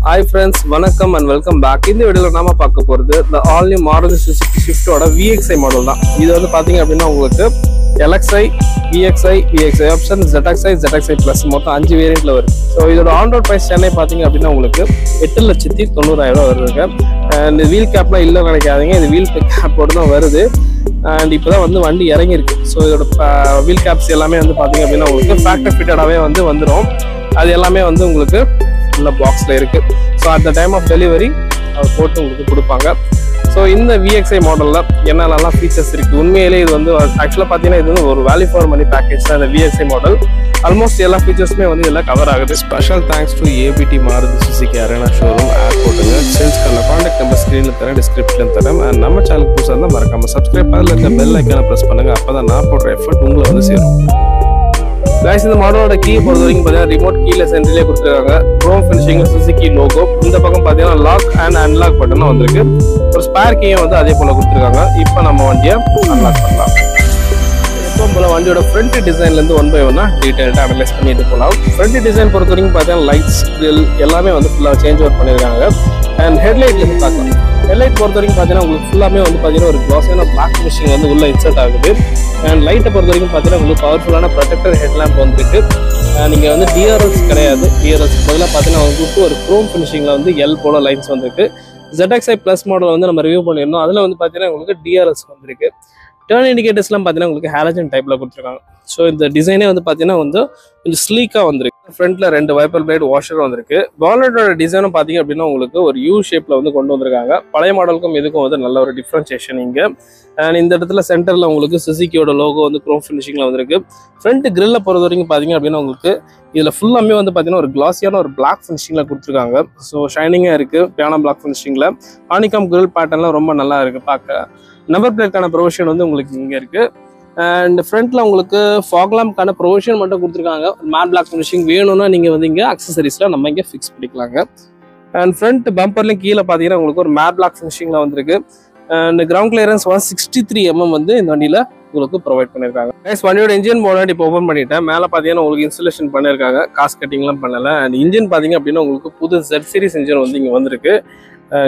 Hi friends, வணக்கம் and welcome back. இந்த வீடியோல நாம பார்க்க போறது the all new Maruti Suzuki Swift ஓட VXi மாடல் தான். இது வந்து பாத்தீங்க அப்படினா உங்களுக்கு LXi, VXi option, ZXi Plus மொத்தம் 5 வேரியன்ட்ல வருது. சோ இதோட ஆன் ரோட் பிரைஸ் சென்னை பாத்தீங்க அப்படினா உங்களுக்கு 8,90,000 வருதுங்க. and வீல் கேப்லாம் இல்ல நினைக்காதீங்க. இது வீல் கேப்போட தான் வருது. and இப்போதான் வந்து வண்டி இறங்கி இருக்கு. சோ இதோட வீல் கேப்ஸ் எல்லாமே வந்து பாத்தீங்க அப்படினா உங்களுக்கு ஃபேக்டரி ஃபிட்டடாவே வந்து வந்துரும். அது எல்லாமே வந்து உங்களுக்கு உள்ள பாக்ஸ்ல இருக்கு. So at the time of delivery அவர் போட்டு உங்களுக்கு கொடுப்பாங்க. ஸோ இந்த VXi மாடலில் என்னென்னலாம் ஃபீச்சர்ஸ் இருக்குது, உண்மையிலே இது வந்து ஆக்சுவலாக பார்த்தீங்கன்னா இது வந்து ஒரு வேல்யூ ஃபார் மணி பேக்கேஜ் தான். இந்த VXi மாடல் ஆல்மோஸ்ட் எல்லா ஃபீச்சர்ஸுமே வந்து இதில் கவர் ஆகுது. Special thanks to ABT Maruti Suzuki Arena showroom ஆப் போட்டுங்க. சேல்ஸ்க்கான கான்டாக்ட் நம்பர் ஸ்க்ரீனில் தரேன், டிஸ்கிரிப்ஷனில் தரேன். அண்ட் நம்ம சேனலுக்கு புதுசாக இருந்தால் மறக்காமல் சப்ஸ்கிரைப் அதில் இருக்க பெல் ஐக்கானை ப்ரெஸ் பண்ணுங்கள். அப்போ தான் நான் போடுற எஃபர்ட் உங்களை வந்து சேரும். guys, இந்த மாடலோட கீ பொறுத்த வரைக்கும் பார்த்தீங்கன்னா ரிமோட் கீலெஸ் என்ட்ரிலே கொடுத்துருக்காங்க. Chrome finishing Suzuki logo. இந்த பக்கம் பார்த்தீங்கன்னா லாக் அண்ட் அன்லாக் பட்டனும் வந்திருக்கு. ஒரு ஸ்பேர் கீயும் வந்து அதே போல கொடுத்துருக்காங்க. இப்போ நம்ம வண்டியை அன்லாக் பண்ணலாம். எப்பவும் போல வண்டியோட ஃப்ரண்ட் டிசைன்லேருந்து ஒன் பை ஒன்னா டீட்டெயில்டாக அனலைஸ் பண்ணிட்டு போகலாம். ஃப்ரண்ட் டிசைன் பொறுத்த வரைக்கும் பார்த்தீங்கன்னா லைட்ஸ், கிரில் எல்லாமே வந்து ஃபுல்லாக சேஞ்ச் ஓவர் பண்ணியிருக்காங்க. அண்ட் ஹெட்லைட்லேருந்து பார்க்கலாம். ஹெட்லைட் பொறுத்த வரைக்கும் பார்த்தீங்கன்னா உங்களுக்கு ஃபுல்லாமே வந்து பார்த்தீங்கன்னா ஒரு க்ளாஸான பிளாக் ஃபினிஷிங் வந்து உள்ள இன்சர்ட் ஆகுது. அண்ட் லைட்டை பொறுத்த வரைக்கும் பார்த்தீங்கன்னா உங்களுக்கு பவர்ஃபுல்லான ப்ரொடெக்டர் ஹெட்லாம்ப் வந்துருக்கு. நீங்கள் வந்து டிஆர்எல்ஸ் கிடையாது. டிஆர்எல்ஸ் பதிலாக பார்த்தீங்கன்னா உங்களுக்கு ஒரு க்ரோம் ஃபினிஷிங்கில் வந்து எல் போல லைன்ஸ் வந்துருக்கு. ZXi Plus மாடல் வந்து நம்ம ரிவ்யூ பண்ணியிருந்தோம். அதில் வந்து பார்த்தீங்கன்னா உங்களுக்கு டிஆர்எல்ஸ் வந்துருக்கு. டர்ன் இண்டிகேட்டர்ஸ்லாம் பார்த்தீங்கன்னா உங்களுக்கு ஹாலஜன் டைப்பில் கொடுத்துருக்காங்க. ஸோ இந்த டிசைனே வந்து பார்த்தீங்கன்னா வந்து கொஞ்சம் ஸ்லீக்காக வந்திருக்கு. ஃப்ரண்ட்டில் 2 வைப்பர் பிளேட் வாஷர் வந்திருக்கு. பானட்டோட டிசைனும் பார்த்தீங்க அப்படின்னா உங்களுக்கு ஒரு யூ ஷேப்பில் வந்து கொண்டு வந்திருக்காங்க. பழைய மாடலுக்கும் இதுக்கும் வந்து நல்ல ஒரு டிஃப்ரென்சியேஷன் இங்கே. அண்ட் இந்த இடத்துல சென்டரில் உங்களுக்கு சுசுகியோட லோகோ வந்து க்ரோம் ஃபினிஷிங்கில் வந்திருக்கு. ஃப்ரண்ட் கிரில்லை பொறுத்த வரைக்கும் பார்த்தீங்க அப்படின்னா உங்களுக்கு இதில் ஃபுல்லாமே வந்து பார்த்தீங்கன்னா ஒரு கிளாஸியான ஒரு பிளாக் ஃபினிஷிங்கில் கொடுத்துருக்காங்க. ஸோ ஷைனிங்காக இருக்குது. பியானோ பிளாக் ஃபினிஷிங்கில் ஆனிகாம் கிரில் பேட்டர்ன்லாம் ரொம்ப நல்லா இருக்குது பார்க்க. நம்பர் பிளேட்கான ப்ரொவிஷன் வந்து உங்களுக்கு இங்கே இருக்குது. அண்ட் ஃப்ரண்ட்டில் உங்களுக்கு ஃபாக் லாம்ப்கான ப்ரொவிஷன் மட்டும் கொடுத்துருக்காங்க. மேட் பிளாக் ஃபினிஷிங் வேணும்னா நீங்கள் வந்து இங்கே அக்சசரிஸில் நம்ம இங்கே ஃபிக்ஸ் பண்ணிக்கலாங்க. அண்ட் ஃப்ரண்ட் பம்பர்லையும் கீழே பார்த்தீங்கன்னா உங்களுக்கு ஒரு மேட் பிளாக் ஃபினிஷிங்கில் வந்திருக்கு. அண்ட் கிரவுண்ட் கிளியரன்ஸ் 163 mm வந்து இந்த வண்டியில் உங்களுக்கு ப்ரொவைட் பண்ணியிருக்காங்க. கைஸ், வண்டியோட இன்ஜின் போர்டு இப்போ ஓப்பன் பண்ணிட்டேன். மேலே பார்த்தீங்கன்னா உங்களுக்கு இன்ஸ்டலேஷன் பண்ணியிருக்காங்க. காஸ்ட் கட்டிங்லாம் பண்ணலை. அண்ட் இன்ஜின் பார்த்தீங்க அப்படின்னா உங்களுக்கு புது Z series இன்ஜின் வந்து இங்கே வந்திருக்கு.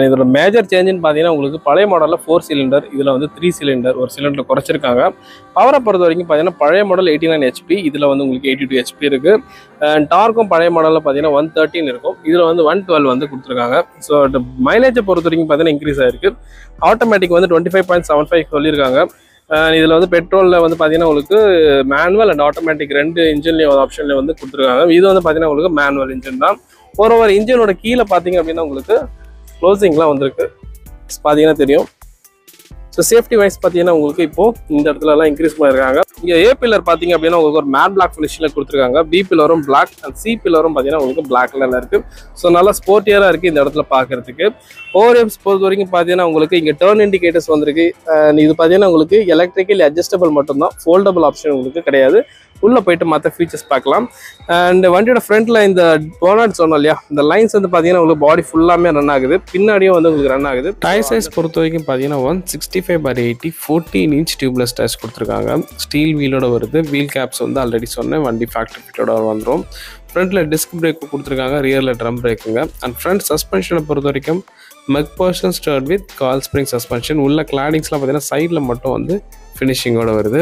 இதோட மேஜர் சேஞ்சுன்னு பார்த்தீங்கன்னா உங்களுக்கு பழைய மாடலில் 4 சிலிண்டர், இதில் வந்து 3 சிலிண்டர், ஒரு சிலிண்டர் குறைச்சிருக்காங்க. பவரை பொறுத்த வரைக்கும் பார்த்தீங்கன்னா பழைய மாடல் 89 HP, இதில் வந்து உங்களுக்கு 82 HP இருக்குது. அண்ட் டார்க்கும் பழைய மாடலில் பார்த்தீங்கன்னா 113 இருக்கும், இதில் வந்து 112 வந்து கொடுத்துருக்காங்க. ஸோ மைலேஜை பொறுத்த வரைக்கும் பார்த்தீங்கன்னா இன்க்ரீஸ் ஆயிருக்கு. ஆட்டோமேட்டிக் வந்து 25.75 சொல்லியிருக்காங்க. இதில் வந்து பெட்ரோலில் வந்து பார்த்தீங்கன்னா உங்களுக்கு மேனுவல் அண்ட் ஆட்டோமேட்டிக் 2 இன்ஜின்லேயும் ஆப்ஷன்லேயும் வந்து கொடுத்துருக்காங்க. இது வந்து பார்த்தீங்கன்னா உங்களுக்கு மேனுவல் இன்ஜின் தான். ஒரு இன்ஜினோட கீழே பார்த்தீங்க அப்படின்னா உங்களுக்கு க்ளோசிங்லாம் வந்திருக்கு, பார்த்தீங்கன்னா தெரியும். ஸோ சேஃப்டி வைஸ் பார்த்தீங்கன்னா உங்களுக்கு இப்போ இந்த இடத்துலலாம் இன்க்ரீஸ் பண்ணியிருக்காங்க. இங்கே A பில்லர் பார்த்தீங்க அப்படின்னா உங்களுக்கு ஒரு மேட் பிளாக் ஃபினிஷில் கொடுத்துருக்காங்க. B பில்லரும் பிளாக் அண்ட் C பில்லரும் பார்த்தீங்கன்னா உங்களுக்கு பிளாக் கலரில் இருக்குது. ஸோ நல்லா ஸ்போர்ட்டியராக இருக்குது இந்த இடத்துல பார்க்குறதுக்கு. ஓஆர்எம்ஸ் பொறுத்த வரைக்கும் பார்த்தீங்கன்னா உங்களுக்கு இங்கே டர்ன் இண்டிகேட்டர்ஸ் வந்திருக்கு. இது பார்த்தீங்கன்னா உங்களுக்கு எலக்ட்ரிக்கல் அட்ஜஸ்டபிள் மட்டும்தான், ஃபோல்டபுள் ஆப்ஷன் உங்களுக்கு கிடையாது. உள்ளே போயிட்டு மற்ற ஃபீச்சர்ஸ் பார்க்கலாம். அண்ட் வண்டியோட ஃப்ரண்ட்டில் இந்த போனட் சொன்னோம் இல்லையா, இந்த லைன்ஸ் வந்து பார்த்தீங்கன்னா உங்களுக்கு பாடி ஃபுல்லாமே ரன் ஆகுது, பின்னாடியும் வந்து உங்களுக்கு ரன் ஆகுது. டயர் சைஸ் பொறுத்த வரைக்கும் பார்த்தீங்கன்னா 165/80 14 inch டியூப்லெஸ் டயர்ஸ் கொடுத்துருக்காங்க. ஸ்டீல் வீலோட வருது. வீல் கேப்ஸ் வந்து ஆல்ரெடி சொன்னேன், வண்டி ஃபேக்ட்ரி ஃபிட்டோட வந்துடும். ஃப்ரண்ட்டில் டிஸ்க் பிரேக் கொடுத்துருக்காங்க, ரியரில் ட்ரம் பிரேக்குங்க. அண்ட் ஃப்ரண்ட் சஸ்பென்ஷனை பொறுத்த வரைக்கும் McPherson strut with coil spring suspension. உள்ள கிளாடிங்ஸ்லாம் பார்த்தீங்கன்னா சைடில் மட்டும் வந்து ஃபினிஷிங்கோட வருது.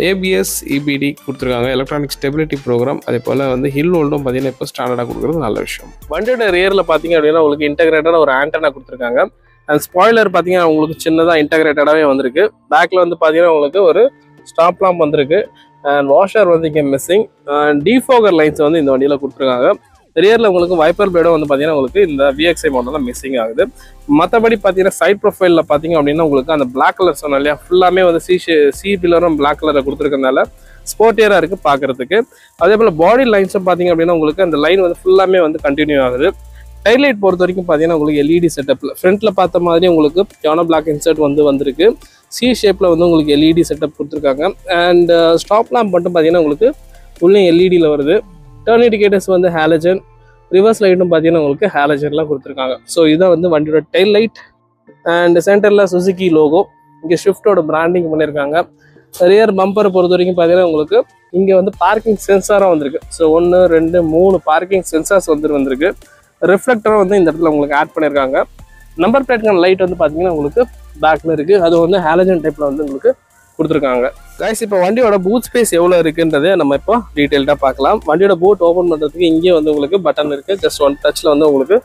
ABS EBD கொடுத்துருக்காங்க. எலக்ட்ரானிக் ஸ்டெபிலிட்டி ப்ரோக்ராம், அதே போல் வந்து ஹில் ஹோல்டும் பார்த்தீங்கன்னா இப்போ ஸ்டாண்டர்டாக கொடுக்குறது நல்ல விஷயம். வண்டியோட ரியரில் பார்த்தீங்க அப்படின்னா உங்களுக்கு இன்டெகிரேட்டடாக ஒரு ஆண்டனா கொடுத்துருக்காங்க. அண்ட் ஸ்பாய்லர் பார்த்தீங்கன்னா உங்களுக்கு சின்னதாக இன்டெகிரேட்டடாகவே வந்திருக்கு. பேக்கில் வந்து பார்த்தீங்கன்னா உங்களுக்கு ஒரு ஸ்டாப் லாம்ப் வந்திருக்கு. அண்ட் வாஷர் வந்து இங்கே மிஸ்ஸிங். டிஃபாகர் லைன்ஸ் வந்து இந்த வண்டியில் கொடுத்துருக்காங்க. ரியரில் உங்களுக்கு வைப்பர் பிளேடும் வந்து பார்த்தீங்கன்னா உங்களுக்கு இந்த VXi மாடலில் மிஸ்ஸிங் ஆகுது. மற்றபடி பார்த்தீங்கன்னா சைட் ப்ரொஃபைலில் பார்த்தீங்க அப்படின்னா உங்களுக்கு அந்த பிளாக் கலர் சொன்னோம் இல்லையா, ஃபுல்லாமே வந்து C பில்லரும் பிளாக் கலரில் கொடுத்துருக்கனால ஸ்போர்ட்டியராக இருக்குது பார்க்குறதுக்கு. அதே போல் பாடி லைன்ஸும் பார்த்தீங்க அப்படின்னா உங்களுக்கு அந்த லைன் வந்து ஃபுல்லாமே வந்து கண்டினியூ ஆகுது. டைலைட் பொறுத்த வரைக்கும் பார்த்தீங்கன்னா உங்களுக்கு LED செட்டப்பில் ஃப்ரண்ட்டில் பார்த்த மாதிரி உங்களுக்கு பியானோ பிளாக் இன்சர்ட் வந்து வந்திருக்கு. C ஷேப்பில் வந்து உங்களுக்கு LED செட்டப் கொடுத்துருக்காங்க. அண்ட் ஸ்டாப் லாம்ப் மட்டும் பார்த்தீங்கன்னா உங்களுக்கு உள்ளே LEDயில் வருது. டர்ன் இண்டிகேட்டர்ஸ் வந்து ஹாலஜன், ரிவர்ஸ் லைட்டும் பார்த்தீங்கன்னா உங்களுக்கு ஹாலஜன்லாம் கொடுத்துருக்காங்க. ஸோ இதான் வந்து வண்டியோட டெயில் லைட். அண்ட் சென்டரில் சுசுகி லோகோ, இங்கே ஷிஃப்டோட பிராண்டிங் பண்ணியிருக்காங்க. ரியர் பம்பரை பொறுத்த வரைக்கும் பார்த்தீங்கன்னா உங்களுக்கு இங்கே வந்து பார்க்கிங் சென்சாராக வந்திருக்கு. ஸோ 1 2 3 பார்க்கிங் சென்சார்ஸ் வந்திருக்கு. ரிஃப்ளெக்டரும் வந்து இந்த இடத்துல உங்களுக்கு ஆட் பண்ணியிருக்காங்க. நம்பர் பிளேட்கான லைட் வந்து பார்த்தீங்கன்னா உங்களுக்கு பேக்கில் இருக்குது. அது வந்து ஹாலஜன் டைப்பில் வந்து உங்களுக்கு கொடுத்துருக்காங்க. கைஸ் இப்போ வண்டியோட பூட் ஸ்பேஸ் எவ்வளோ இருக்குன்றதை நம்ம இப்போ டீட்டெயில்டாக பார்க்கலாம். வண்டியோட பூட் ஓப்பன் பண்ணுறதுக்கு இங்கே வந்து உங்களுக்கு பட்டன் இருக்குது. ஜஸ்ட் ஒன் டச்சில் வந்து உங்களுக்கு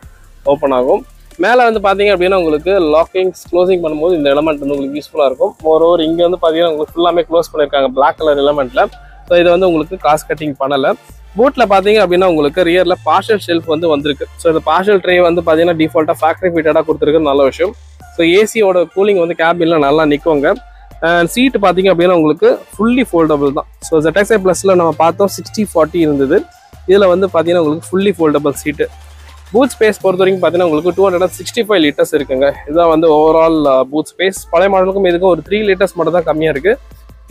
ஓப்பன் ஆகும். மேலே வந்து பார்த்தீங்க அப்படின்னா உங்களுக்கு லாக்கிங்ஸ் க்ளோசிங் பண்ணும்போது இந்த எலமெண்ட் வந்து உங்களுக்கு யூஸ்ஃபுல்லாக இருக்கும். மோரோவர் இங்கே வந்து பார்த்தீங்கன்னா உங்களுக்கு ஃபுல்லாமே க்ளோஸ் பண்ணியிருக்காங்க பிளாக் கலர் எலமெண்ட்டில். ஸோ இதை வந்து உங்களுக்கு காஸ்ட் கட்டிங் பண்ணலை. பூட்டில் பார்த்தீங்க அப்படின்னா உங்களுக்கு ரியரில் பார்ஷல் ஷெல்ஃப் வந்து வந்திருக்கு. ஸோ இந்த பார்ஷல் ட்ரே வந்து பார்த்தீங்கன்னா டிஃபால்ட்டாக ஃபேக்ட்ரி ஃபிட்டடாக கொடுத்துருக்கு, நல்ல விஷயம். ஸோ ஏசியோட கூலிங் வந்து கேபினில் நல்லா நிற்குங்க. அண்ட் சீட்டு பார்த்தீங்க அப்படின்னா உங்களுக்கு ஃபுல்லி ஃபோல்டபுள் தான். ஸோ ZXi ப்ளஸில் நம்ம பார்த்தோம் 60/40 இருந்தது. இதில் வந்து பார்த்தீங்கன்னா உங்களுக்கு ஃபுல்லி ஃபோல்டபுள் சீட்டு. பூட் ஸ்பேஸ் பொறுத்த வரைக்கும் பார்த்தீங்கன்னா உங்களுக்கு 265 லிட்டர்ஸ் இருக்குங்க. இதுதான் வந்து ஓவரால் பூட் ஸ்பேஸ். பழைய மாடலுக்கும் இதுக்கும் ஒரு 3 லிட்டர்ஸ் மட்டும் தான் கம்மியாக இருக்குது.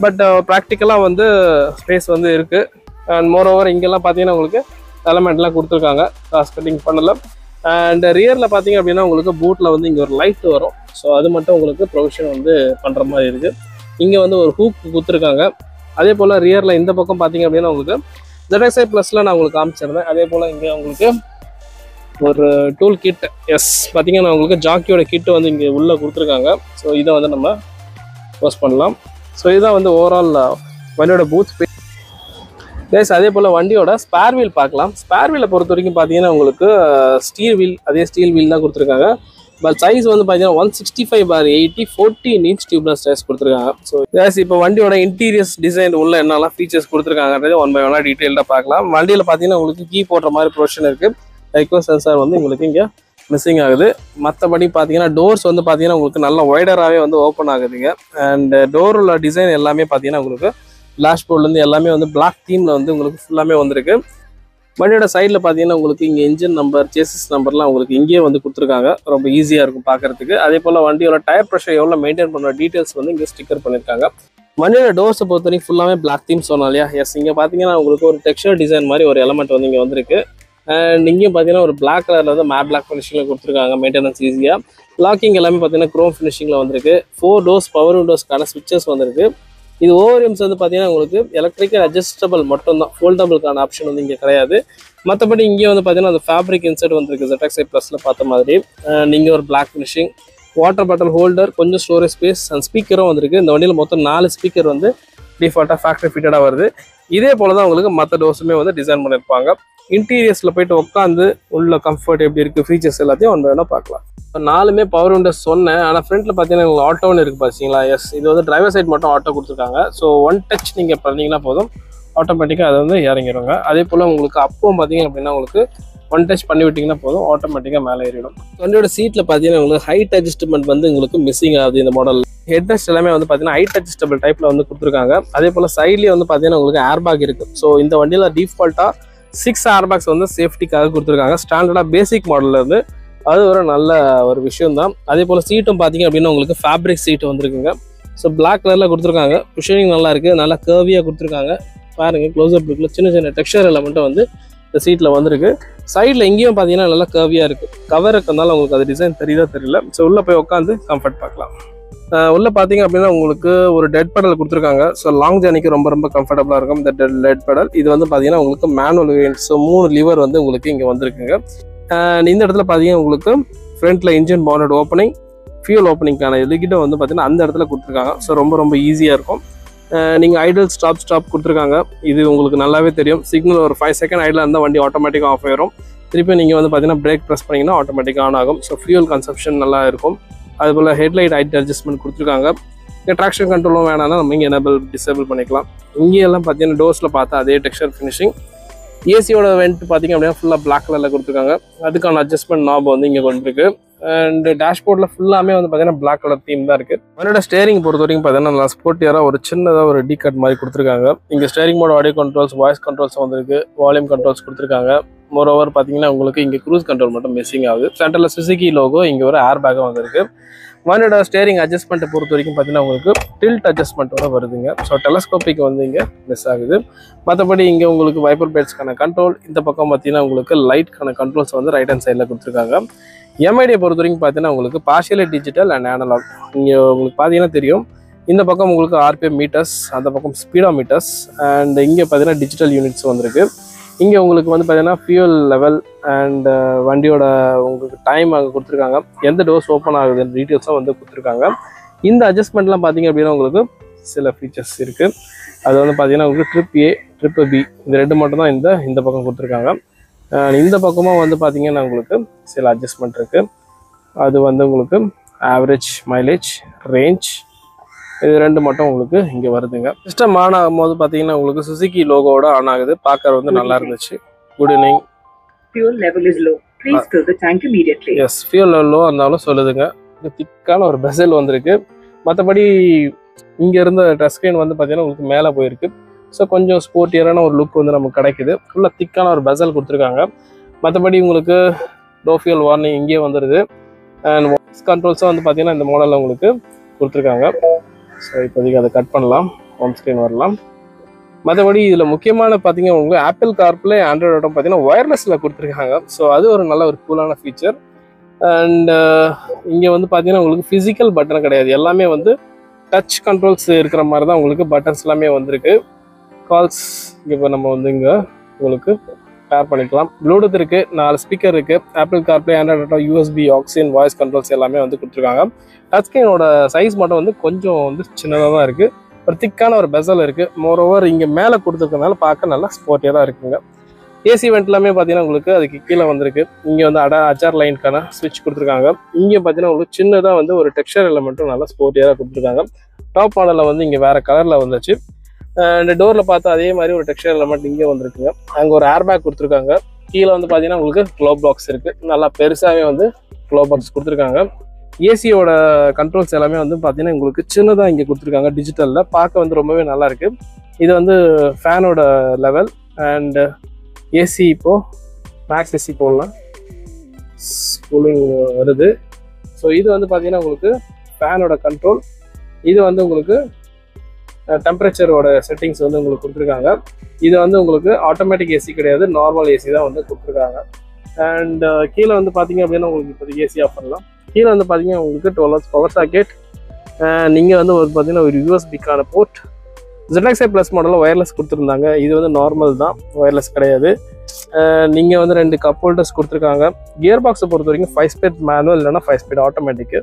பட் ப்ராக்டிக்கலாக வந்து ஸ்பேஸ் வந்து இருக்குது. அண்ட் மோர் ஓவர் இங்கெல்லாம் பார்த்தீங்கன்னா உங்களுக்கு எலமெண்ட்லாம் கொடுத்துருக்காங்க, காஸ்ட் கட்டிங் பண்ணல. அண்ட் ரியரில் பார்த்தீங்க அப்படின்னா உங்களுக்கு பூட்டில் வந்து இங்கே ஒரு லைட் வரும். ஸோ அது மட்டும் உங்களுக்கு ப்ரொவிஷன் வந்து பண்ணுற மாதிரி இருக்குது. இங்கே வந்து ஒரு ஹூக் கொடுத்துருக்காங்க. அதே போல் ரியரில் இந்த பக்கம் பார்த்தீங்க அப்படின்னா உங்களுக்கு ZXi ப்ளஸில் நான் உங்களுக்கு காமிச்சிருந்தேன். அதே போல் இங்கே உங்களுக்கு ஒரு டூல் கிட், எஸ் பார்த்தீங்கன்னா உங்களுக்கு ஜாக்கியோட கிட்டு வந்து இங்கே உள்ளே கொடுத்துருக்காங்க. ஸோ இதை வந்து நம்ம போஸ்ட் பண்ணலாம். ஸோ இதுதான் வந்து ஓவரால் வண்டியோட பூட் ஸ்பேஸ். கைஸ் அதே போல் வண்டியோட ஸ்பேர் வீல் பார்க்கலாம். ஸ்பேர் வீலை பொறுத்த வரைக்கும் பார்த்தீங்கன்னா உங்களுக்கு ஸ்டீல் வீல், அதே ஸ்டீல் வீல் தான் கொடுத்துருக்காங்க. பட் சைஸ் வந்து பார்த்தீங்கன்னா 165/80 14 இன்ச் டியூப்லெஸ் டயர்ஸ் கொடுத்துருக்காங்க. ஸோ கைஸ் இப்போ வண்டியோட இன்டீரியர்ஸ் டிசைன் உள்ள என்னெல்லாம் ஃபீச்சர்ஸ் கொடுத்துருக்காங்கன்றது ஒன் பை ஒன்னாக டீட்டெயில்டாக பார்க்கலாம். வண்டியில் பார்த்தீங்கன்னா உங்களுக்கு கீ போடுற மாதிரி ப்ரொவிஷன் இருக்குது. எக்கோ சென்சார் வந்து உங்களுக்கு இங்கே மிஸ்ஸிங் ஆகுது. மற்றபடி பார்த்தீங்கன்னா டோர்ஸ் வந்து பார்த்தீங்கன்னா உங்களுக்கு நல்ல வைடராகவே வந்து ஓப்பன் ஆகுதுங்க. அண்ட் டோரோட டிசைன் எல்லாமே பார்த்தீங்கன்னா உங்களுக்கு டேஷ்போர்ட்லேருந்து எல்லாமே வந்து பிளாக் தீமில் வந்து உங்களுக்கு ஃபுல்லாமே வந்திருக்கு. வண்டியோட சைடில் பார்த்தீங்கன்னா உங்களுக்கு இங்கே இன்ஜின் நம்பர், சேசிஸ் நம்பர்லாம் உங்களுக்கு இங்கேயே வந்து கொடுத்துருக்காங்க. ரொம்ப ஈஸியாக இருக்கும் பார்க்குறதுக்கு. அதே போல் வண்டியோட டயர் ப்ரெஷர் எவ்வளோ மெயின்டைன் பண்ணுற டீட்டெயில்ஸ் வந்து இங்கே ஸ்டிக்கர் பண்ணியிருக்காங்க. வண்டியோட டோர்ஸை பொறுத்த வரைக்கும் ஃபுல்லாமே பிளாக் தீம் சொன்னோம் இல்லையா. எஸ் இங்கே பார்த்தீங்கன்னா உங்களுக்கு ஒரு டெக்ஸ்சர் டிசைன் மாதிரி ஒரு எலமெண்ட் வந்து இங்கே வந்திருக்கு. அண்ட் இங்கேயும் பார்த்தீங்கன்னா ஒரு பிளாக் கலரில் வந்து மேட் பிளாக் ஃபினிஷிங்கில் கொடுத்துருக்காங்க, மெயின்டெனன்ஸ் ஈஸியாக. லாக்கிங் எல்லாமே பார்த்தீங்கன்னா க்ரோம் ஃபினிஷிங்கில் வந்திருக்கு. 4 டோர்ஸ் பவர் விண்டோஸ்க்கான ஸ்விட்சஸ் வந்திருக்கு. இது ஓவர்எம்ஸ் வந்து பார்த்தீங்கன்னா உங்களுக்கு எலக்ட்ரிக்கல் அட்ஜஸ்டபிள் மட்டும்தான், ஃபோல்டபுளுக்கான ஆப்ஷன் வந்து இங்கே கிடையாது. மற்றபடி இங்கே வந்து பார்த்தீங்கன்னா அந்த ஃபேப்ரிக் இன்சர்ட் வந்திருக்கு ZXi ப்ளஸில் பார்த்த மாதிரி. நீங்கள் ஒரு black finishing, water bottle holder, கொஞ்சம் ஸ்டோரேஜ் ஸ்பேஸ் அண்ட் ஸ்பீக்கரும் வந்திருக்கு. இந்த வண்டியில் மொத்தம் 4 ஸ்பீக்கர் வந்து டிஃபால்ட்டாக ஃபேக்ட்ரி ஃபிட்டடாக வருது. இதே போல் தான் உங்களுக்கு மற்ற டோர்ஸுமே வந்து டிசைன் பண்ணியிருப்பாங்க. இன்டீரியர்ஸில் போயிட்டு உட்காந்து உள்ள கம்ஃபர்ட் எப்படி இருக்குது, ஃபீச்சர்ஸ் எல்லாத்தையும் ஒன்று வேணால் பார்க்கலாம். 4மே பவர் விண்டோஸ் சொன்னேன். ஆனால் ஃப்ரண்ட்டில் பார்த்தீங்கன்னா உங்களுக்கு ஆட்டோன்னு இருக்குது பார்த்தீங்களா. எஸ் இது வந்து டிரைவர் சைட் மட்டும் ஆட்டோ கொடுத்துருக்காங்க. ஸோ ஒன் டச் நீங்கள் பண்ணிங்கன்னா போதும், ஆட்டோமேட்டிக்காக அது வந்து இறங்கிடுங்க. அதே போல் உங்களுக்கு அப்பவும் பார்த்தீங்க அப்படின்னா உங்களுக்கு ஒன் டச் பண்ணி விட்டிங்கன்னா போதும், ஆட்டோமேட்டிக்காக மேலே ஏறிடும். வண்டியோட சீட்டில் பார்த்தீங்கன்னா உங்களுக்கு ஹைட் அட்ஜஸ்ட்மெண்ட் வந்து உங்களுக்கு மிஸ்ஸிங் ஆகுது இந்த மாடல். ஹெட் ரெஸ்ட் எல்லாமே வந்து பார்த்தீங்கன்னா ஹைட் அட்ஜஸ்டபிள் டைப்பில் வந்து கொடுத்துருக்காங்க. அதே போல் சைட்லேயே வந்து பார்த்தீங்கன்னா உங்களுக்கு ஏர்பேக் இருக்குது. ஸோ இந்த வண்டியில் டிஃபால்ட்டாக 6 ஏர்பேக்ஸ் வந்து சேஃப்டிக்காக கொடுத்துருக்காங்க. ஸ்டாண்டர்டாக பேசிக் மாடலில் இருந்து அது ஒரு நல்ல ஒரு விஷயம் தான். அதே போல் சீட்டும் பார்த்தீங்க அப்படின்னா உங்களுக்கு ஃபேப்ரிக் சீட்டு வந்துருக்குங்க. ஸோ பிளாக் கலரில் கொடுத்துருக்காங்க. குஷனிங் நல்லா இருக்குது, நல்லா கர்வியாக கொடுத்துருக்காங்க. பாருங்கள் க்ளோஸ்அப் லுக்கில் சின்ன சின்ன டெக்ஸ்சர் எலமெண்ட்டும் வந்து இந்த சீட்டில் வந்திருக்கு. சைடில் எங்கேயும் பார்த்தீங்கன்னா நல்லா கர்வியாக இருக்குது. கவர் இருக்கிறதுனால உங்களுக்கு அது டிசைன் தெரியுதா தெரியல. ஸோ உள்ளே போய் உட்காந்து கம்ஃபர்ட் பார்க்கலாம். உள்ளே பார்த்தீங்க அப்படின்னா உங்களுக்கு ஒரு டெட் பெடல் கொடுத்துருக்காங்க. ஸோ லாங் ஜர்னிக்கு ரொம்ப ரொம்ப கம்ஃபர்டபுளாக இருக்கும் இந்த டெட் பெடல். இது வந்து பார்த்தீங்கன்னா உங்களுக்கு மேனுவல் வேரியன்ட். ஸோ 3 லிவர் வந்து உங்களுக்கு இங்கே வந்திருக்குங்க. அண்ட் இந்த இடத்துல பார்த்தீங்கன்னா உங்களுக்கு ஃப்ரண்ட்டில் இன்ஜின் பானட் ஓப்பனிங், ஃபியூல் ஓப்பனிங்கான லிகிட்டும் வந்து பார்த்தீங்கன்னா அந்த இடத்துல கொடுத்துருக்காங்க. ஸோ ரொம்ப ரொம்ப ஈஸியாக இருக்கும். நீங்கள் ஐடல் ஸ்டாப் கொடுத்துருக்காங்க. இது உங்களுக்கு நல்லாவே தெரியும். சிக்னல் ஒரு 5 செகண்ட் ஐடில் இருந்தால் வண்டி ஆட்டோமேட்டிக்காக ஆஃப் ஆயிரும். திருப்பி நீங்கள் வந்து பார்த்தீங்கன்னா பிரேக் ப்ரெஸ் பண்ணிங்கன்னா ஆட்டோமேட்டிக்காக ஆன் ஆகும். ஸோ ஃபியூல் கன்சப்ஷன் நல்லா இருக்கும். அதுபோல் ஹெட்லைட் ஹைட் அட்ஜஸ்ட்மெண்ட் கொடுத்துருக்காங்க. இங்கே ட்ராக்ஷன் கண்ட்ரோலும் வேணாம்னா நம்ம இங்கே எனேபிள் டிசேபிள் பண்ணிக்கலாம். இங்கேயெல்லாம் பார்த்தீங்கன்னா டோர்ஸில் பார்த்தா அதே டெக்ஸ்சர் ஃபினிஷிங். ஏசியோட வெண்ட் பார்த்தீங்க அப்படின்னா ஃபுல்லாக பிளாக் கலரில் கொடுத்துருக்காங்க. அதுக்கான அட்ஜஸ்ட்மெண்ட் நாப் வந்து இங்கே கொண்டிருக்கு. அண்ட் டேஷ்போர்டில் ஃபுல்லாமே வந்து பார்த்தீங்கன்னா பிளாக் கலர் தீம் தான் இருக்குது. அதோட ஸ்டேரிங் பொறுத்த வரைக்கும் பார்த்தீங்கன்னா நல்லா ஸ்போர்ட்டியராக ஒரு சின்னதாக ஒரு டி கட் மாதிரி கொடுத்துருக்காங்க. இங்கே steering mode, audio controls, voice controls வந்துருக்கு, வால்யூம் கண்ட்ரோல்ஸ் கொடுத்துருக்காங்க. மோரோவர் பார்த்தீங்கன்னா உங்களுக்கு இங்கே க்ரூஸ் கண்ட்ரோல் மட்டும் மிஸ்ஸிங் ஆகுது. சென்டரில் சுசுகி லோகோ, இங்கே ஒரு ஏர் பேக்கும் வந்திருக்கு. வண்டியோட ஸ்டேரிங் அட்ஜஸ்ட்மெண்ட்டை பொறுத்த வரைக்கும் பார்த்தீங்கன்னா உங்களுக்கு டில்ட் அட்ஜஸ்ட்மெண்ட்டோட வருதுங்க. ஸோ டெலஸ்கோப்பிக் வந்து இங்கே மிஸ் ஆகுது. மற்றபடி இங்கே உங்களுக்கு வைப்பர் பேட்ஸ்க்கான கண்ட்ரோல், இந்த பக்கம் பார்த்தீங்கன்னா உங்களுக்கு லைட்க்கான கண்ட்ரோல்ஸ் வந்து ரைட் ஹேண்ட் சைடில் கொடுத்துருக்காங்க. எம்ஐடியை பொறுத்த வரைக்கும் பார்த்தீங்கன்னா உங்களுக்கு பார்ஷியலி டிஜிட்டல் அண்ட் அனலாக். இங்கே உங்களுக்கு பார்த்தீங்கன்னா தெரியும், இந்த பக்கம் உங்களுக்கு ஆர்பிஎம் மீட்டர்ஸ், அந்த பக்கம் ஸ்பீடோ மீட்டர்ஸ், அண்ட் இங்கே பார்த்தீங்கன்னா டிஜிட்டல் யூனிட்ஸ் வந்திருக்கு. இங்கே உங்களுக்கு வந்து பார்த்தீங்கன்னா ஃபியூல் லெவல் அண்ட் வண்டியோட உங்களுக்கு டைம் அங்கே கொடுத்துருக்காங்க, எந்த டோர்ஸ் ஓப்பன் ஆகுது டீட்டெயில்ஸும் வந்து கொடுத்துருக்காங்க. இந்த அட்ஜஸ்ட்மெண்ட்லாம் பார்த்தீங்க அப்படின்னா உங்களுக்கு சில ஃபீச்சர்ஸ் இருக்குது. அது வந்து பார்த்தீங்கன்னா உங்களுக்கு ட்ரிப் ஏ ட்ரிப் பி இந்த ரெண்டு மட்டும் தான் இந்த பக்கம் கொடுத்துருக்காங்க. இந்த பக்கமாக வந்து பார்த்தீங்கன்னா உங்களுக்கு சில அட்ஜஸ்ட்மெண்ட் இருக்குது. அது வந்து உங்களுக்கு ஆவரேஜ் மைலேஜ் ரேஞ்ச் இது ரெண்டு மட்டும் உங்களுக்கு இங்கே வருதுங்க. சிஸ்டம் ஆன் ஆகும்போது பார்த்தீங்கன்னா உங்களுக்கு சுசுகி லோகோட ஆன் ஆகுது. பார்க்கற வந்து நல்லா இருந்துச்சு. Good evening. Fuel level is low. Please fill the tank immediately. Yes, fuel level low இருந்தாலும் சொல்லுதுங்க. இது திக்கான ஒரு பெசல் வந்திருக்கு. மற்றபடி இங்கே இருந்த டச் ஸ்க்ரீன் வந்து பார்த்தீங்கன்னா உங்களுக்கு மேலே போயிருக்கு. ஸோ கொஞ்சம் ஸ்போர்ட்டியரான ஒரு லுக் வந்து நமக்கு கிடைக்குது. ஃபுல்லாக திக்கான ஒரு பெசல் கொடுத்துருக்காங்க. மற்றபடி உங்களுக்கு லோ ஃபியூல் வார்னிங் இங்கே வந்துடுது. அண்ட் வாய்ஸ் கண்ட்ரோல்ஸும் வந்து பார்த்தீங்கன்னா இந்த மாடலில் உங்களுக்கு கொடுத்துருக்காங்க. ஸோ இப்போதைக்கு அதை கட் பண்ணலாம், ஹோம் ஸ்க்ரீன் வரலாம். மற்றபடி இதில் முக்கியமான பார்த்தீங்கன்னா உங்களுக்கு ஆப்பிள் கார்ப்ளே ஆண்ட்ராய்டு ஆட்டோ பார்த்தீங்கன்னா ஒயர்லெஸில் கொடுத்துருக்காங்க. ஸோ அது ஒரு நல்ல ஒரு கூலான ஃபீச்சர். அண்ட் இங்கே வந்து பார்த்தீங்கன்னா உங்களுக்கு ஃபிசிக்கல் பட்டன் கிடையாது, எல்லாமே வந்து டச் கண்ட்ரோல்ஸ் இருக்கிற மாதிரி தான் உங்களுக்கு பட்டன்ஸ் எல்லாமே வந்திருக்கு. கால்ஸ் இப்போ நம்ம வந்து இங்கே உங்களுக்கு பேர் பண்ணிக்கலாம். ப்ளூடூத் இருக்குது, 4 ஸ்பீக்கர் இருக்குது, apple CarPlay Android auto USB oxygen voice controls எல்லாமே வந்து கொடுத்துருக்காங்க. டச் ஸ்க்ரீனோட சைஸ் மட்டும் வந்து கொஞ்சம் வந்து சின்னதாக தான் இருக்குது. ஒரு திக்கான ஒரு பெசல் இருக்குது. மோரோவர் இங்கே மேலே கொடுத்துருக்கனால பார்க்க நல்லா ஸ்போர்ட்டியாக தான் இருக்குங்க. ஏசி வெண்ட் எல்லாமே பார்த்தீங்கன்னா உங்களுக்கு அதுக்கு கீழே வந்திருக்கு. இங்கே வந்து அச்சார் லைனுக்கான ஸ்விட்ச் கொடுத்துருக்காங்க. இங்கே பார்த்தீங்கன்னா உங்களுக்கு சின்னதாக வந்து ஒரு டெக்ஸ்சர் எலமெண்ட்டும் நல்லா ஸ்போர்ட்டியாக கொடுத்துருக்காங்க. டாப் மாடலில் வந்து இங்கே வேறு கலரில் வந்துச்சு. இந்த டோரில் பார்த்தா அதே மாதிரி ஒரு டெக்ஸ்சர் எலமெண்ட் இங்கே வந்துருக்குங்க. அங்கே ஒரு ஏர் பேக் கொடுத்துருக்காங்க. கீழே வந்து பார்த்தீங்கன்னா உங்களுக்கு க்ளோ பாக்ஸ் இருக்குது. நல்லா பெருசாகவே வந்து க்ளோ பாக்ஸ் கொடுத்துருக்காங்க. ஏசியோட கண்ட்ரோல்ஸ் எல்லாமே வந்து பார்த்தீங்கன்னா உங்களுக்கு சின்னதாக இங்கே கொடுத்துருக்காங்க டிஜிட்டலில். பார்க்க வந்து ரொம்பவே நல்லா இருக்கு. இது வந்து ஃபேனோட லெவல் அண்ட் ஏசி இப்போது மேக்ஸ் ஏசி போடலாம், கூலிங் வருது. ஸோ இது வந்து பார்த்தீங்கன்னா உங்களுக்கு ஃபேனோட கண்ட்ரோல். இது வந்து உங்களுக்கு டெம்பரேச்சரோட செட்டிங்ஸ் வந்து உங்களுக்கு கொடுத்துருக்காங்க. இது வந்து உங்களுக்கு ஆட்டோமேட்டிக் ஏசி கிடையாது, நார்மல் ஏசி தான் வந்து கொடுத்துருக்காங்க. அண்ட் கீழே வந்து பார்த்தீங்க அப்படின்னா உங்களுக்கு இப்போதைக்கு ஏசி ஆஃப் பண்ணலாம். கீழே வந்து பார்த்தீங்கன்னா உங்களுக்கு 12 hours பவர் சாக்கெட். நீங்கள் வந்து ஒரு பார்த்தீங்கன்னா ஒரு யூஎஸ்பிக்கான போர்ட். ZXi ப்ளஸ் மாடலில் ஒயர்லெஸ் கொடுத்துருந்தாங்க. இது வந்து நார்மல் தான், ஒயர்லெஸ் கிடையாது. நீங்கள் வந்து 2 கப் ஹோல்டர்ஸ் கொடுத்துருக்காங்க. கியர் பாக்ஸை பொறுத்த வரைக்கும் 5 ஸ்பீட் மேனுவல் இல்லைனா 5 ஸ்பீட் ஆட்டோமேட்டிக்கு.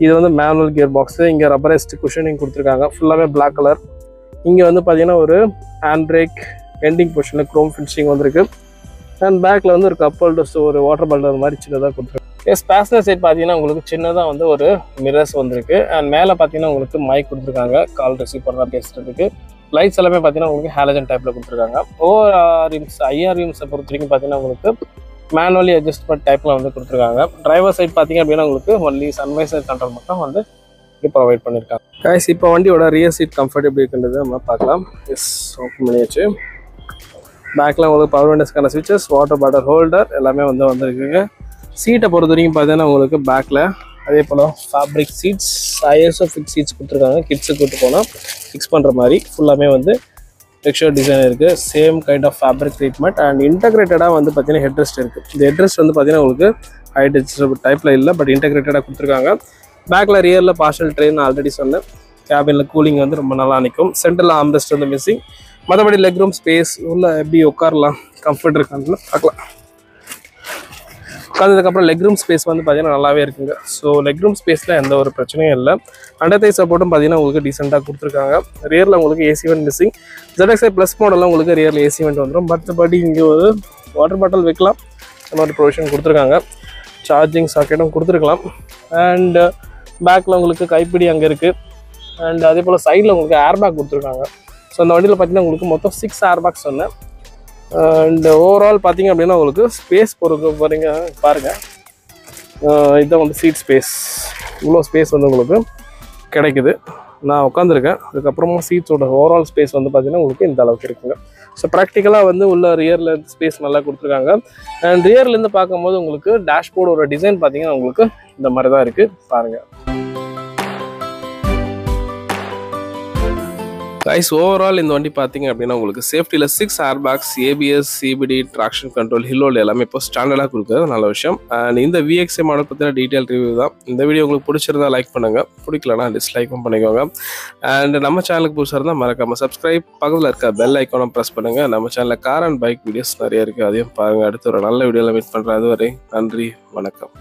இது வந்து மேனுவல் கியர் பாக்ஸு. இங்கே ரப்பரைஸ்ட் குஷனிங் கொடுத்துருக்காங்க, ஃபுல்லாகவே பிளாக் கலர். இங்கே வந்து பார்த்தீங்கன்னா ஒரு ஹேண்ட் பிரேக் எண்டிங் பொசிஷனில் க்ரோம் ஃபினிஷிங் வந்திருக்கு. அண்ட் பேக்கில் வந்து ஒரு கப் ஹோல்டர்ஸ் ஒரு வாட்டர் பாட்டில் மாதிரி சின்னதாக கொடுத்துருக்கு. பேசஞ்சர் சைட் பார்த்தீங்கன்னா உங்களுக்கு சின்னதாக வந்து ஒரு மிரர்ஸ் வந்திருக்கு. அண்ட் மேலே பார்த்தீங்கன்னா உங்களுக்கு மைக் கொடுத்துருக்காங்க கால் ரிசீவ் பண்ணுறா பேசுகிறதுக்கு. லைட்ஸ் எல்லாமே பார்த்தீங்கன்னா உங்களுக்கு ஹாலஜன் டைப்பில் கொடுத்துருக்காங்க. ஐஆர்எம்ஸை பொறுத்த வரைக்கும் பார்த்தீங்கன்னா உங்களுக்கு மேனுவலி அட்ஜஸ்ட்மெண்ட் டைப்பில் வந்து கொடுத்துருக்காங்க. டிரைவர் சைட் பார்த்தீங்க அப்படின்னா உங்களுக்கு ஒன்லி சன்வைசர் கண்ட்ரோல் மட்டும் வந்து இங்கே ப்ரொவைட் பண்ணியிருக்காங்க. கைஸ் இப்போ வண்டியோட ரியர் சீட் கம்ஃபர்ட் எப்படி இருக்குன்றது நம்ம பார்க்கலாம். எஸ், ஓப்பன் பண்ணியாச்சு. பேக்கில் உங்களுக்கு பவர் விண்டோஸ்க்கான ஸ்விட்சஸ், வாட்டர் பாட்டில் ஹோல்டர் எல்லாமே வந்து வந்துருக்குங்க. சீட்டை பொறுத்த வரைக்கும் பார்த்தீங்கன்னா உங்களுக்கு பேக்கில் அதே போல் fabric seats, ISO fix seats கொடுத்துருக்காங்க. கிட்ஸுக்கு கூட்டு போனால் ஃபிக்ஸ் பண்ணுற மாதிரி ஃபுல்லாமே வந்து டெக்ஸ்சர் டிசைன் இருக்குது. Same kind of fabric treatment and இன்டகிரேட்டடாக வந்து பார்த்தீங்கன்னா ஹெட்ரெஸ்ட் இருக்குது. இந்த ஹெட்ரெஸ்ட் வந்து பார்த்தீங்கன்னா உங்களுக்கு ஹைட் அட்ஜஸ்டபிள் டைப்பில் இல்லை, பட் இன்டகிரேட்டடாக கொடுத்துருக்காங்க. பேக்கில் ரியரில் பார்ஷல் ட்ரெயின் ஆல்ரெடி சொன்னேன். கேபினில் கூலிங் வந்து ரொம்ப நல்லா நிற்கும். சென்டரில் ஆம்ரெஸ்ட் வந்து மிஸ்ஸிங். மற்றபடி லெக் ரூம் ஸ்பேஸ் உள்ள எப்படி உட்காரலாம், கம்ஃபர்ட் இருக்கான்னு பார்க்கலாம். உட்காந்ததுக்கப்புறம் லெக் ரூம் ஸ்பேஸ் வந்து பார்த்தீங்கன்னா நல்லாவே இருக்குங்க. ஸோ லெக் ரூம் ஸ்பேஸில் எந்த ஒரு பிரச்சனையும் இல்லை. அண்டர் சப்போர்ட்டும் பார்த்தீங்கன்னா உங்களுக்கு டீசெண்டாக கொடுத்துருக்காங்க. ரியரில் உங்களுக்கு AC went missing. ZXi plus மாடலில் உங்களுக்கு ரியரில் ஏசி வெண்ட் வந்துடும். மற்றபடி இங்கே ஒரு வாட்டர் பாட்டில் வைக்கலாம், அந்த மாதிரி ப்ரொவிஷன் கொடுத்துருக்காங்க. சார்ஜிங் சாக்கெட்டும் கொடுத்துருக்கலாம். அண்ட் பேக்கில் உங்களுக்கு கைப்பிடி அங்கே இருக்குது. அண்ட் அதே போல் சைடில் உங்களுக்கு ஏர் பேக் கொடுத்துருக்காங்க. ஸோ அந்த வண்டியில் பார்த்தீங்கன்னா உங்களுக்கு மொத்தம் 6 ஏர் பேக்ஸ் சொன்னேன். அண்ட் ஓவரால் பார்த்தீங்க அப்படின்னா உங்களுக்கு ஸ்பேஸ் பொறுக்க போகிறீங்க பாருங்கள். இதுதான் வந்து சீட் ஸ்பேஸ். இவ்வளோ ஸ்பேஸ் வந்து உங்களுக்கு கிடைக்குது. நான் உட்காந்துருக்கேன். அதுக்கப்புறமா சீட்ஸோட ஓவரால் ஸ்பேஸ் வந்து பார்த்தீங்கன்னா உங்களுக்கு இந்த அளவுக்கு இருக்குங்க. ஸோ ப்ராக்டிக்கலாக வந்து உள்ள ரியரில் ஸ்பேஸ் நல்லா கொடுத்துருக்காங்க. அண்ட் ரியர்லேருந்து பார்க்கும்போது உங்களுக்கு டேஷ்போர்டோட டிசைன் பார்த்தீங்கன்னா உங்களுக்கு இந்த மாதிரி தான் இருக்குது பாருங்கள். கைஸ் ஓவரால் இந்த வண்டி பார்த்தீங்க அப்படின்னா உங்களுக்கு சேஃப்டியில் 6 air bags, ABS, EBD, traction control, hill hold எல்லாமே இப்போ ஸ்டாண்டர்டாக கொடுக்குறது நல்ல விஷயம். அண்ட் இந்த விஎக்ஸ்ஐ மாடல் பற்றின டீட்டெயில் ரிவ்யூ தான். இந்த வீடியோ உங்களுக்கு பிடிச்சிருந்தா லைக் பண்ணுங்கள், பிடிக்கலனா டிஸ்லைக்கும் பண்ணிக்கோங்க. அண்ட் நம்ம சேனலுக்கு புதுசாக இருந்தால் மறக்காமல் சப்ஸ்கிரைப், பக்கத்தில் இருக்க பெல் ஐக்கானும் ப்ரெஸ் பண்ணுங்கள். நம்ம சேனலில் கார் அண்ட் பைக் வீடியோஸ் நிறைய இருக்குது, அதையும் பாருங்கள். அடுத்து ஒரு நல்ல வீடியோவில் மீட் பண்ணுறேன். அதுவரை நன்றி, வணக்கம்.